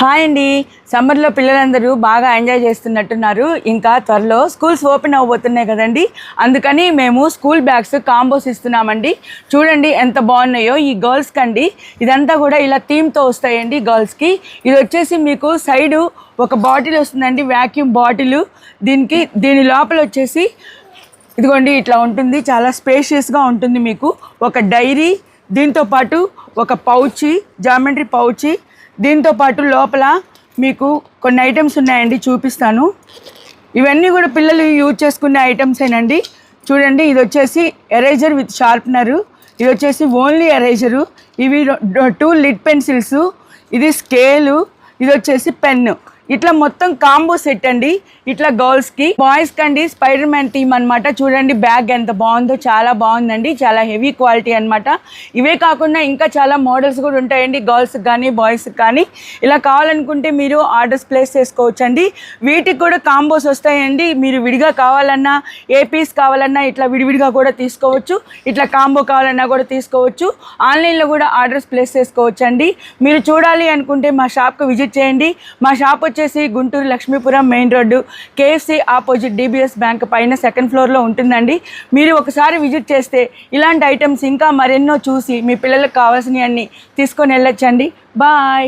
Hi అండి. సమ్మర్లో పిల్లలందరూ బాగా ఎంజాయ్ చేస్తున్నట్టున్నారు. ఇంకా త్వరలో స్కూల్స్ ఓపెన్ అవ్వబోతున్నాయి కదండి. అందుకని మేము స్కూల్ బ్యాగ్స్ కాంబోస్ ఇస్తున్నామండి. చూడండి ఎంత బాగున్నాయో. ఈ గర్ల్స్కి అండి ఇదంతా కూడా ఇలా థీమ్తో వస్తాయండి. గర్ల్స్కి ఇది వచ్చేసి మీకు సైడు ఒక బాటిల్ వస్తుందండి, వ్యాక్యూమ్ బాటిల్. దీని లోపల వచ్చేసి ఇదిగోండి ఇట్లా ఉంటుంది, చాలా స్పేషియస్గా ఉంటుంది. మీకు ఒక డైరీ, దీంతోపాటు ఒక పౌచి, జామెంట్రీ పౌచి, దీంతోపాటు లోపల మీకు కొన్ని ఐటమ్స్ ఉన్నాయండి, చూపిస్తాను. ఇవన్నీ కూడా పిల్లలు యూజ్ చేసుకునే ఐటమ్సేనండి. చూడండి, ఇది వచ్చేసి ఎరేజర్ విత్ షార్ప్నరు, ఇది వచ్చేసి ఓన్లీ ఎరేజరు, ఇవి 2 లిడ్ పెన్సిల్స్, ఇది స్కేలు, ఇది వచ్చేసి పెన్ను. ఇట్లా మొత్తం కాంబో సెట్ అండి. ఇట్లా గర్ల్స్కి. బాయ్స్కి అండి స్పైడర్ మ్యాన్ థీమ్ అనమాట. చూడండి బ్యాగ్ ఎంత బాగుందో, చాలా బాగుందండి, చాలా హెవీ క్వాలిటీ అనమాట. ఇవే కాకుండా ఇంకా చాలా మోడల్స్ కూడా ఉంటాయండి, గర్ల్స్కి కానీ బాయ్స్కి కానీ. ఇలా కావాలనుకుంటే మీరు ఆర్డర్స్ ప్లేస్ చేసుకోవచ్చండి. వీటికి కూడా కాంబోస్ వస్తాయండి. మీరు విడిగా కావాలన్నా, ఏ పీస్ కావాలన్నా ఇట్లా విడివిడిగా కూడా తీసుకోవచ్చు, ఇట్లా కాంబో కావాలన్నా కూడా తీసుకోవచ్చు. ఆన్లైన్లో కూడా ఆర్డర్స్ ప్లేస్ చేసుకోవచ్చు అండి. మీరు చూడాలి అనుకుంటే మా షాప్కి విజిట్ చేయండి. మా షాప్ వచ్చేసి Guntur Lakshmipuram main road, KFC opposite DBS bank పైన 2nd ఫ్లోర్లో ఉంటుందండి. మీరు ఒకసారి విజిట్ చేస్తే ఇలాంటి ఐటమ్స్ ఇంకా మరెన్నో చూసి మీ పిల్లలకు కావాల్సినవన్నీ తీసుకొని వెళ్ళొచ్చండి. బాయ్.